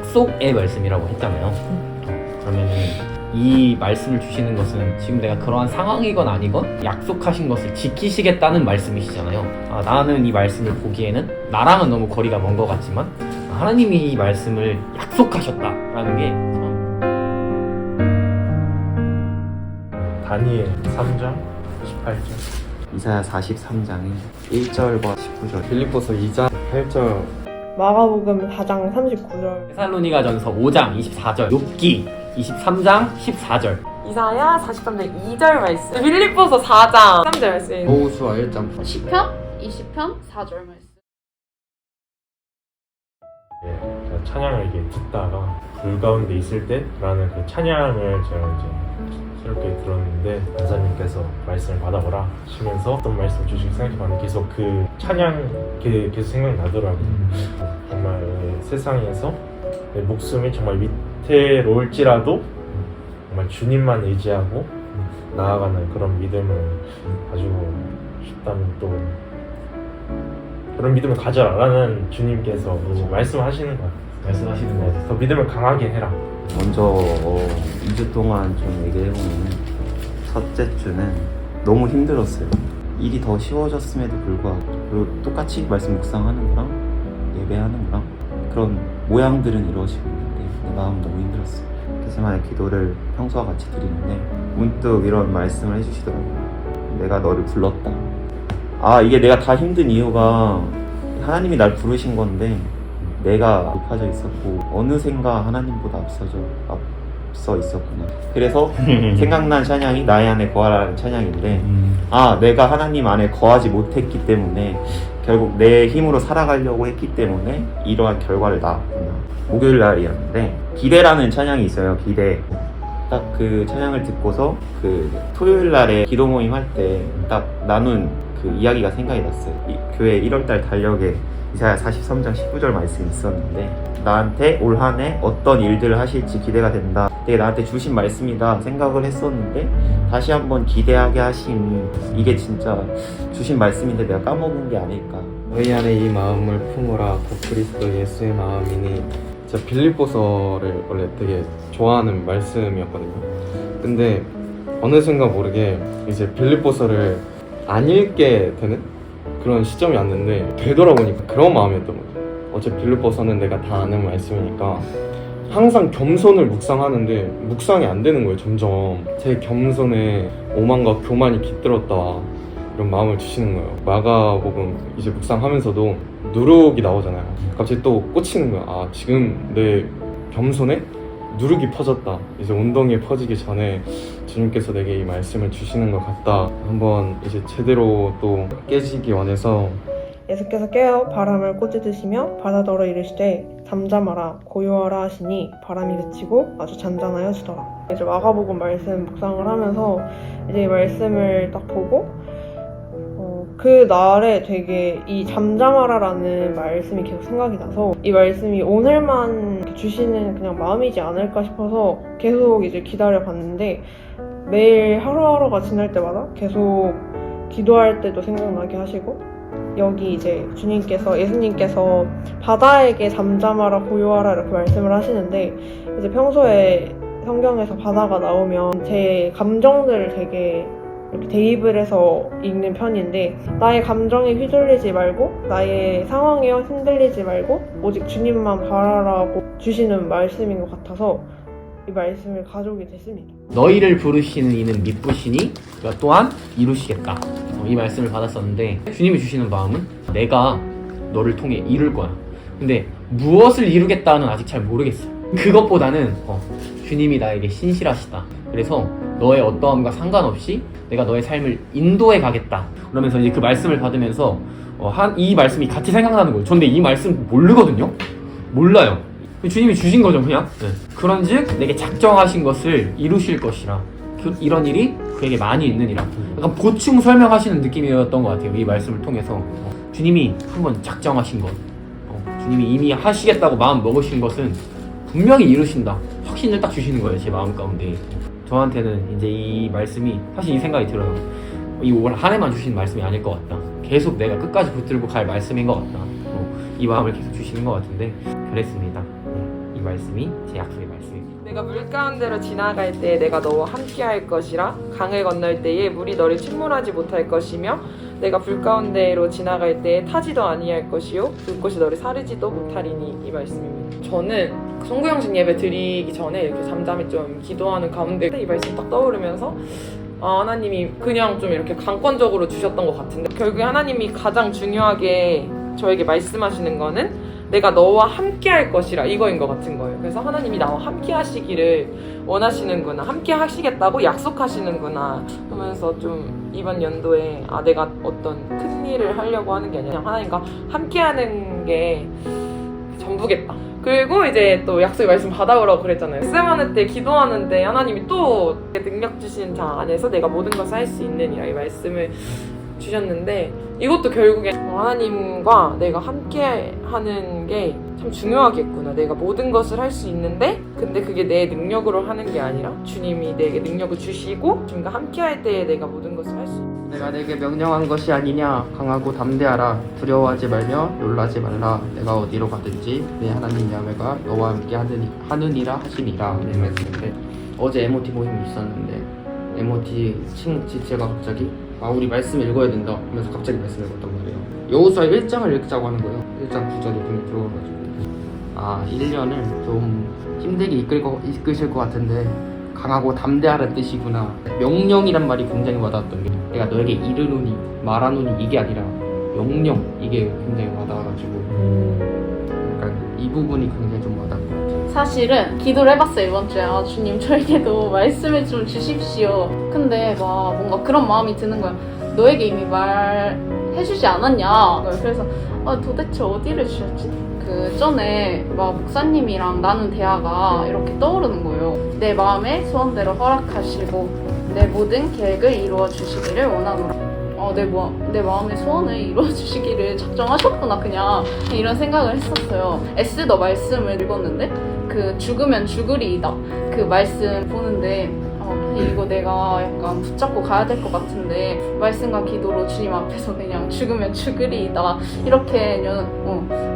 약속의 말씀이라고 했잖아요. 그러면은 이 말씀을 주시는 것은 지금 내가 그러한 상황이건 아니건 약속하신 것을 지키시겠다는 말씀이시잖아요. 나는 이 말씀을 보기에는 나랑은 너무 거리가 먼 것 같지만 하나님이 이 말씀을 약속하셨다라는 게 참... 다니엘 3장 18절, 이사야 43장에 1절과 19절, 빌립보서 2장 8절, 마가복음 4장 39절, 데살로니가전서 5장 24절, 욥기 23장 14절, 이사야 43장 2절 말씀, 빌립보서 4장 3절 말씀, 호수아 1장 시편 20편 4절 말씀. 제가 찬양을 이렇게 듣다가 물 가운데 있을 때라는 그 찬양을 제가 이제 새롭게 들었는데 간사님께서 말씀을 받아보라 하시면서 어떤 말씀 주시고 생각해봤는데 계속 그 찬양 계속 생각나더라고요. 정말 세상에서 내 목숨이 정말 위태로울지라도 정말 주님만 의지하고 나아가는 그런 믿음을 가지고 싶다면 또 그런 믿음을 가져라라는 주님께서 이제 말씀하시는 거예요. 말씀하시는 거예요. 더 믿음을 강하게 해라. 먼저 2주 동안 좀 얘기해보면 첫째 주는 너무 힘들었어요. 일이 더 쉬워졌음에도 불구하고 그리고 똑같이 말씀 묵상하는 거랑 예배하는 거랑 그런 모양들은 이루어지고 있는데 내 마음 너무 힘들었어요. 게세마네 기도를 평소와 같이 드리는데 문득 이런 말씀을 해주시더라고요. 내가 너를 불렀다. 이게 내가 다 힘든 이유가 하나님이 날 부르신 건데 내가 높아져 있었고 어느샌가 하나님보다 앞서 있었구나. 그래서 생각난 찬양이 나의 안에 거하라는 찬양인데 내가 하나님 안에 거하지 못했기 때문에 결국 내 힘으로 살아가려고 했기 때문에 이러한 결과를 낳았구나. 목요일 날이었는데 기대라는 찬양이 있어요. 기대. 딱 그 찬양을 듣고서 그 토요일 날에 기도 모임 할 때 딱 나눈 그 이야기가 생각이 났어요. 교회 1월달 달력에 이사야 43장 19절 말씀이 있었는데 나한테 올 한 해 어떤 일들을 하실지 기대가 된다. 되게 나한테 주신 말씀이다 생각을 했었는데 다시 한번 기대하게 하심이 이게 진짜 주신 말씀인데 내가 까먹은 게 아닐까. 너희 안에 이 마음을 품으라 곧 그리스도 예수의 마음이니. 제가 빌립보서를 원래 되게 좋아하는 말씀이었거든요. 근데 어느 순간 모르게 이제 빌립보서를 안 읽게 되는 그런 시점이 왔는데 되돌아 보니까 그런 마음이었던 거죠. 어차피 빌립보서는 내가 다 아는 말씀이니까 항상 겸손을 묵상하는데 묵상이 안 되는 거예요. 점점 제 겸손에 오만과 교만이 깃들었다 이런 마음을 주시는 거예요. 마가복음 이제 묵상하면서도 누룩이 나오잖아요. 갑자기 또 꽂히는 거야. 지금 내 겸손에 누룩이 퍼졌다. 이제 온덩이에 퍼지기 전에 주님께서 내게 이 말씀을 주시는 것 같다. 한번 이제 제대로 또 깨지기 원해서 예수께서 깨어 바람을 꾸짖으시며 바다더러 이르시되 잠잠하라 고요하라 하시니 바람이 그치고 아주 잔잔하여지더라. 이제 마가복음 말씀 묵상을 하면서 이제 이 말씀을 딱 보고 그 날에 되게 이 잠잠하라라는 말씀이 계속 생각이 나서 이 말씀이 오늘만 주시는 그냥 마음이지 않을까 싶어서 계속 이제 기다려 봤는데 매일 하루하루가 지날 때마다 계속 기도할 때도 생각나게 하시고 여기 이제 예수님께서 바다에게 잠잠하라 고요하라 이렇게 말씀을 하시는데 이제 평소에 성경에서 바다가 나오면 제 감정들을 되게 이렇게 대입을 해서 읽는 편인데 나의 감정에 휘둘리지 말고 나의 상황에 흔들리지 말고 오직 주님만 바라라고 주시는 말씀인 것 같아서 이 말씀을 가져오게 됐습니다. 너희를 부르시는 이는 미쁘시니 그가 또한 이루시겠다. 이 말씀을 받았었는데 주님이 주시는 마음은 내가 너를 통해 이룰 거야. 근데 무엇을 이루겠다는 아직 잘 모르겠어요. 그것보다는 주님이 나에게 신실하시다. 그래서 너의 어떠함과 상관없이 내가 너의 삶을 인도해 가겠다. 그러면서 이제 그 말씀을 받으면서 이 말씀이 같이 생각나는 거예요. 전 근데 이 말씀 모르거든요. 몰라요. 주님이 주신 거죠, 그냥. 그런즉 내게 작정하신 것을 이루실 것이라. 이런 일이 그에게 많이 있느니라. 약간 보충 설명하시는 느낌이었던 것 같아요. 이 말씀을 통해서 주님이 한번 작정하신 것, 주님이 이미 하시겠다고 마음 먹으신 것은 분명히 이루신다. 확신을 딱 주시는 거예요, 제 마음 가운데. 저한테는 이제 이 말씀이 사실 이 생각이 들어요. 이 올 한 해만 주신 말씀이 아닐 것 같다. 계속 내가 끝까지 붙들고 갈 말씀인 것 같다. 이 마음을 계속 주시는 것 같은데 그랬습니다. 이 말씀 말씀이 제 약속의 말씀입니다. 내가 물 가운데로 지나갈 때 내가 너와 함께할 것이라 강을 건널 때에 물이 너를 침몰하지 못할 것이며 내가 불 가운데로 지나갈 때에 타지도 아니할 것이요 불꽃이 너를 사르지도 못하리니 이 말씀입니다. 저는 성구영신 예배 드리기 전에 이렇게 잠잠히 좀 기도하는 가운데 이 말씀 딱 떠오르면서 하나님이 그냥 좀 이렇게 강권적으로 주셨던 것 같은데 결국에 하나님이 가장 중요하게 저에게 말씀하시는 거는 내가 너와 함께 할 것이라 이거인 것 같은 거예요. 그래서 하나님이 나와 함께 하시기를 원하시는구나, 함께 하시겠다고 약속하시는구나 하면서 좀 이번 연도에 내가 어떤 큰 일을 하려고 하는 게 아니라 하나님과 함께 하는 게 전부겠다. 그리고 이제 또 약속의 말씀 받아오라고 그랬잖아요. 쌤하는 때 기도하는데 하나님이 또 능력 주신 자 안에서 내가 모든 것을 할 수 있느니라 이 말씀을 주셨는데 이것도 결국에 하나님과 내가 함께 하는 게 참 중요하겠구나. 내가 모든 것을 할 수 있는데 근데 그게 내 능력으로 하는 게 아니라 주님이 내게 능력을 주시고 주님과 함께 할 때에 내가 모든 것을 할 수 있다. 내가 내게 명령한 것이 아니냐 강하고 담대하라 두려워하지 말며 놀라지 말라 내가 어디로 가든지 내 하나님 야훼가 너와 함께 하느니라 하시니라 이 말씀인데 어제 MOT 모임이 있었는데 MOT 지체가 갑자기 우리 말씀 읽어야 된다 하면서 갑자기 말씀 읽었단 말이에요. 여호수아 1장을 읽자고 하는 거예요. 1장 9절이 눈에 들어와가지고 1년을 좀 힘들게 이끄실 것 같은데 강하고 담대하라는 뜻이구나. 명령이란 말이 굉장히 와닿았던 게 내가 너에게 이르노니 말하노니 이게 아니라 명령 이게 굉장히 와닿아가지고 약간 이 부분이 굉장히 좀 와닿은 것 같아요. 사실은 기도를 해봤어요 이번 주에. 주님 저에게도 말씀을 좀 주십시오. 근데 막 뭔가 그런 마음이 드는 거야. 너에게 이미 말해주지 않았냐. 그래서 도대체 어디를 주셨지? 그 전에 막 목사님이랑 나눈 대화가 이렇게 떠오르는 거예요. 내 마음의 소원대로 허락하시고 내 모든 계획을 이루어 주시기를 원하노라. 내 마음의 소원을 이루어 주시기를 작정하셨구나. 그냥 이런 생각을 했었어요. 에스더 말씀을 읽었는데 그 죽으면 죽으리이다 그 말씀 보는데 이거 내가 약간 붙잡고 가야 될 것 같은데 말씀과 기도로 주님 앞에서 그냥 죽으면 죽으리이다 이렇게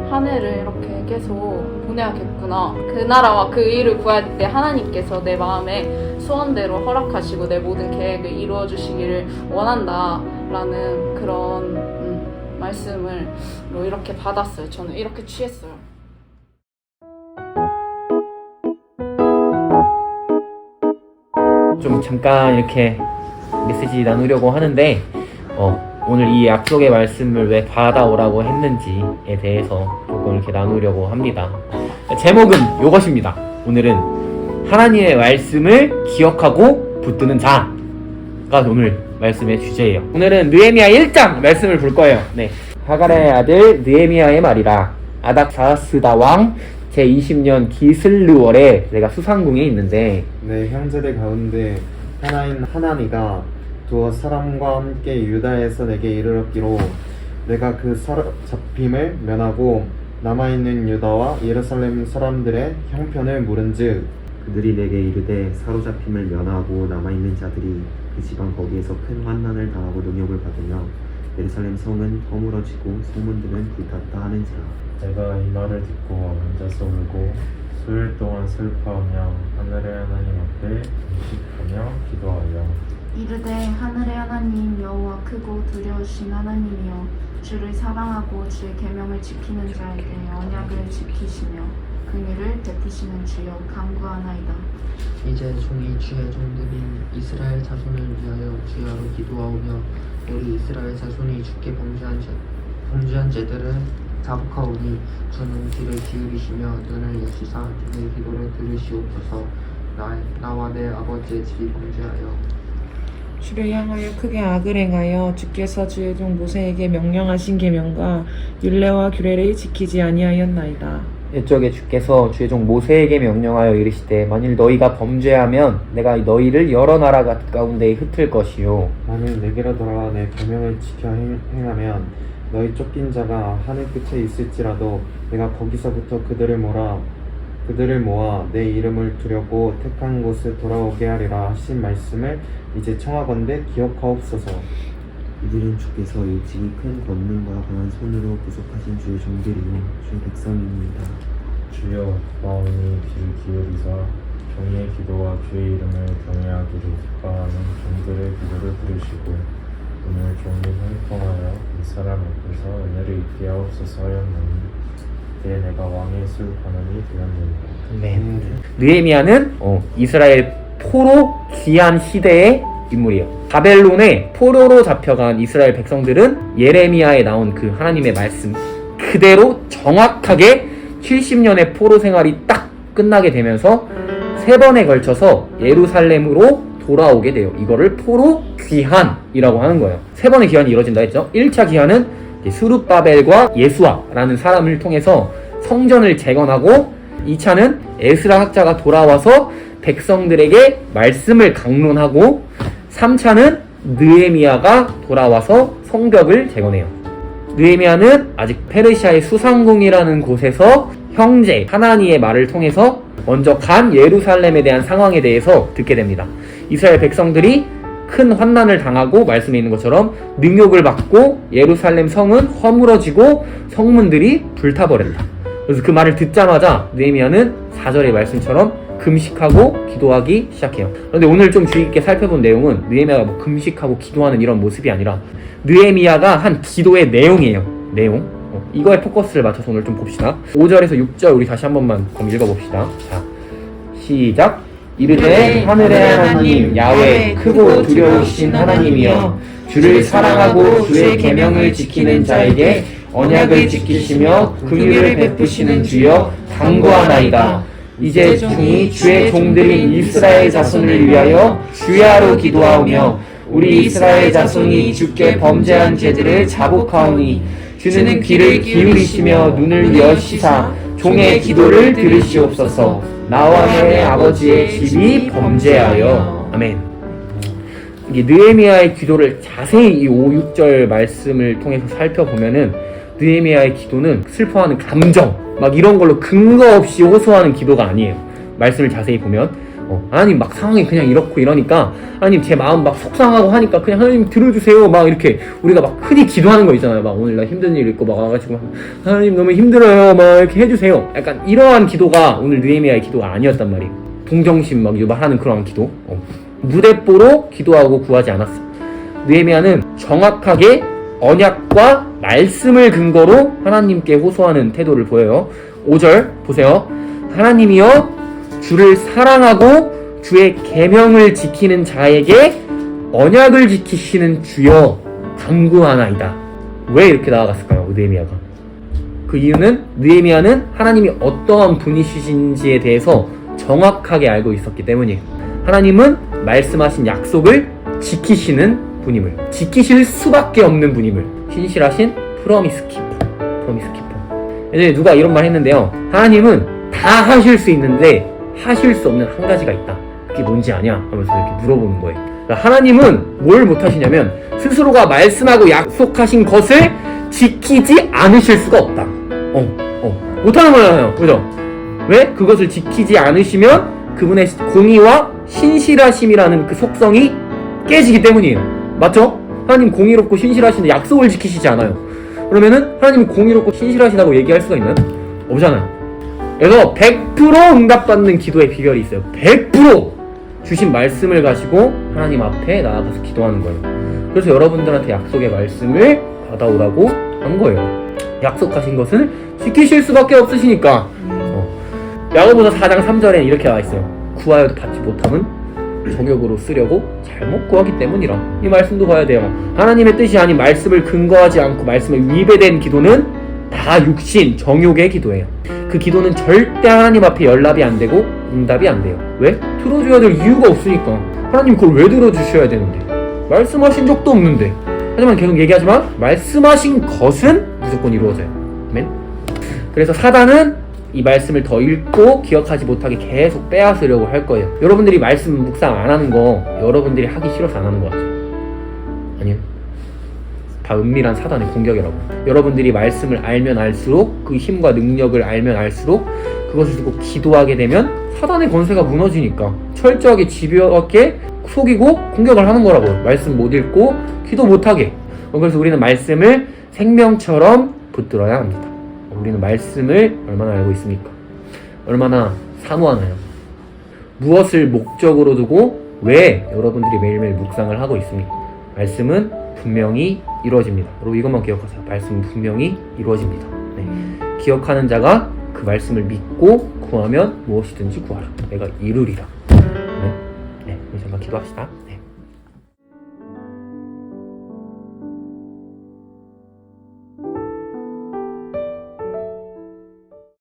한 해를 이렇게 계속 보내야겠구나. 그 나라와 그 의를 구할 때 하나님께서 내 마음의 소원대로 허락하시고 내 모든 계획을 이루어 주시기를 원한다 라는 그런 말씀을 이렇게 받았어요. 저는 이렇게 취했어요. 좀 잠깐 이렇게 메시지 나누려고 하는데 오늘 이 약속의 말씀을 왜 받아오라고 했는지에 대해서 조금 이렇게 나누려고 합니다. 제목은 이것입니다. 오늘은 하나님의 말씀을 기억하고 붙드는 자가 오늘 말씀의 주제예요. 오늘은 느헤미야 1장 말씀을 볼 거예요. 네, 하갈의 아들 느헤미야의 말이라. 아닥사스다 왕 제20년 기슬르월에 내가 수상궁에 있는데 내 형제들 가운데 하나인 하나니가 두어 사람과 함께 유다에서 내게 이르렀기로 내가 그 사로잡힘을 면하고 남아있는 유다와 예루살렘 사람들의 형편을 물은즉 그들이 내게 이르되 사로잡힘을 면하고 남아있는 자들이 그 지방 거기에서 큰 환난을 당하고 능욕을 받으며 예루살렘 성은 허물어지고 성문들은 불탔다 하는지라. 내가 이 말을 듣고 앉아서 울고 수일 동안 슬퍼하며 하늘의 하나님 앞에 금식하며 기도하여 이르되 하늘의 하나님 여호와 크고 두려우신 하나님이여 주를 사랑하고 주의 계명을 지키는 자에게 언약을 지키시며 긍휼을 베푸시는 주여 간구하나이다. 이제 종이 주의 종들인 이스라엘 자손을 위하여 주야로 기도하오며 우리 이스라엘 자손이 주께 범죄한 죄들을 자복하오니 주는 귀를 기울이시며 눈을 여시사 내 기도를 들으시옵소서. 나와 내 아버지의 집이 범죄하여 주를 향하여 크게 악을 행하여 주께서 주의 종 모세에게 명령하신 계명과 율례와 규례를 지키지 아니하였나이다. 이쪽에 주께서 주의 종 모세에게 명령하여 이르시되 만일 너희가 범죄하면 내가 너희를 여러 나라 가운데에 흩을 것이요 만일 내게로 돌아와 내 계명을 지켜 행하면 너희 쫓긴 자가 하늘 끝에 있을지라도 내가 거기서부터 그들을 모아 내 이름을 두려고 택한 곳에 돌아오게 하리라 하신 말씀을 이제 청하건대 기억하옵소서. 이들은 주께서 일찍이 큰 권능과 강한 손으로 구속하신 주의 종들이요 주의 백성입니다. 주여 마음이 귀를 기울이사 종이의 기도와 주의 이름을 경외하기를 기뻐하는 종들의 기도를 들으시고 오늘 종이 형통하여 이 사람 앞에서 은혜를 있게 하옵소서 하였나니 그때 내가 왕의 술관원이 되었느니라. 아멘. 느헤미야는 이스라엘 포로 귀환 시대의 인물이에요. 바벨론에 포로로 잡혀간 이스라엘 백성들은 예레미야에 나온 그 하나님의 말씀 그대로 정확하게 70년의 포로 생활이 딱 끝나게 되면서 3번에 걸쳐서 예루살렘으로 돌아오게 돼요. 이거를 포로 귀환이라고 하는 거예요. 3번의 귀환이 이루어진다 했죠. 1차 귀환은 스룹바벨과 예수아라는 사람을 통해서 성전을 재건하고 2차는 에스라 학자가 돌아와서 백성들에게 말씀을 강론하고 3차는 느헤미야가 돌아와서 성벽을 재건해요. 느헤미야는 아직 페르시아의 수상궁이라는 곳에서 형제 하나니의 말을 통해서 먼저 간 예루살렘에 대한 상황에 대해서 듣게 됩니다. 이스라엘 백성들이 큰 환난을 당하고 말씀에 있는 것처럼 능욕을 받고 예루살렘 성은 허물어지고 성문들이 불타버렸다. 그래서 그 말을 듣자마자 느헤미야는 4절의 말씀처럼 금식하고 기도하기 시작해요. 그런데 오늘 좀 주의 깊게 살펴본 내용은 느헤미야가 뭐 금식하고 기도하는 이런 모습이 아니라 느헤미야가 한 기도의 내용이에요. 내용. 이거에 포커스를 맞춰서 오늘 좀 봅시다. 5절에서 6절 우리 다시 한 번만 읽어봅시다. 자, 시작. 이르되 하늘의 하나님 야훼 크고 두려우신 하나님이여 주를 사랑하고 주의 계명을 지키는 자에게 언약을 지키시며 긍휼을 베푸시는 주여 간구하나이다. 이제 중이 주의 종들인 이스라엘 자손을 위하여 주야로 기도하오며 우리 이스라엘 자손이 주께 범죄한 죄들을 자복하오니 주는 귀를 기울이시며 눈을 여시사 종의 기도를 들으시옵소서. 나와 내 아버지의 집이 범죄하여. 아멘. 이게 느헤미야의 기도를 자세히 이 5, 6절 말씀을 통해서 살펴보면은 느헤미야의 기도는 슬퍼하는 감정 막 이런 걸로 근거 없이 호소하는 기도가 아니에요. 말씀을 자세히 보면 하나님 막 상황이 그냥 이렇고 이러니까 하나님 제 마음 막 속상하고 하니까 그냥 하나님 들어주세요 막 이렇게 우리가 막 흔히 기도하는 거 있잖아요. 막 오늘 나 힘든 일 있고 막 와가지고 하나님 너무 힘들어요 막 이렇게 해주세요. 약간 이러한 기도가 오늘 느헤미야의 기도가 아니었단 말이에요. 동정심 막 유발하는 그러한 기도. 무대뽀로 기도하고 구하지 않았어. 느헤미야는 정확하게 언약과 말씀을 근거로 하나님께 호소하는 태도를 보여요. 5절 보세요. 하나님이여 주를 사랑하고 주의 계명을 지키는 자에게 언약을 지키시는 주여 간구하나이다. 왜 이렇게 나아갔을까요? 느헤미야가. 그 이유는 느헤미야는 하나님이 어떠한 분이신지에 대해서 정확하게 알고 있었기 때문이에요. 하나님은 말씀하신 약속을 지키시는 분임을, 지키실 수밖에 없는 분임을, 신실하신 프로미스 키퍼. 예전에 누가 이런 말 했는데요. 하나님은 다 하실 수 있는데 하실 수 없는 한 가지가 있다. 그게 뭔지 아냐? 하면서 이렇게 물어보는 거예요. 그러니까 하나님은 뭘 못하시냐면 스스로가 말씀하고 약속하신 것을 지키지 않으실 수가 없다. 못하는 거잖아요. 그죠? 왜? 그것을 지키지 않으시면 그분의 공의와 신실하심이라는 그 속성이 깨지기 때문이에요. 맞죠? 하나님 공의롭고 신실하신데 약속을 지키시지 않아요. 그러면은 하나님 공의롭고 신실하시다고 얘기할 수가 있나요? 없잖아요. 그래서 100% 응답받는 기도의 비결이 있어요. 100% 주신 말씀을 가지고 하나님 앞에 나아가서 기도하는 거예요. 그래서 여러분들한테 약속의 말씀을 받아오라고 한 거예요. 약속하신 것을 지키실 수밖에 없으시니까. 야고보서 4장 3절에 이렇게 나와 있어요. 구하여도 받지 못함은 정욕으로 쓰려고 잘못 구하기 때문이라. 이 말씀도 봐야 돼요. 하나님의 뜻이 아닌 말씀을 근거하지 않고 말씀에 위배된 기도는 다 육신, 정욕의 기도예요. 그 기도는 절대 하나님 앞에 연락이 안 되고 응답이 안 돼요. 왜? 들어줘야 될 이유가 없으니까. 하나님 그걸 왜 들어주셔야 되는데? 말씀하신 적도 없는데. 하지만 계속 얘기하지만 말씀하신 것은 무조건 이루어져요. 아멘. 그래서 사단은 이 말씀을 더 읽고 기억하지 못하게 계속 빼앗으려고 할 거예요. 여러분들이 말씀 묵상 안 하는 거 여러분들이 하기 싫어서 안 하는 거 같아요. 아니요. 다 은밀한 사단의 공격이라고. 여러분들이 말씀을 알면 알수록 그 힘과 능력을 알면 알수록 그것을 두고 기도하게 되면 사단의 권세가 무너지니까 철저하게 집요하게 속이고 공격을 하는 거라고요. 말씀 못 읽고 기도 못하게. 그래서 우리는 말씀을 생명처럼 붙들어야 합니다. 우리는 말씀을 얼마나 알고 있습니까? 얼마나 산호하나요? 무엇을 목적으로 두고 왜 여러분들이 매일매일 묵상을 하고 있습니까? 말씀은 분명히 이루어집니다. 여러분 이것만 기억하세요. 말씀은 분명히 이루어집니다. 네. 기억하는 자가 그 말씀을 믿고 구하면 무엇이든지 구하라. 내가 이루리라. 네, 이제 한번 기도합시다. 네.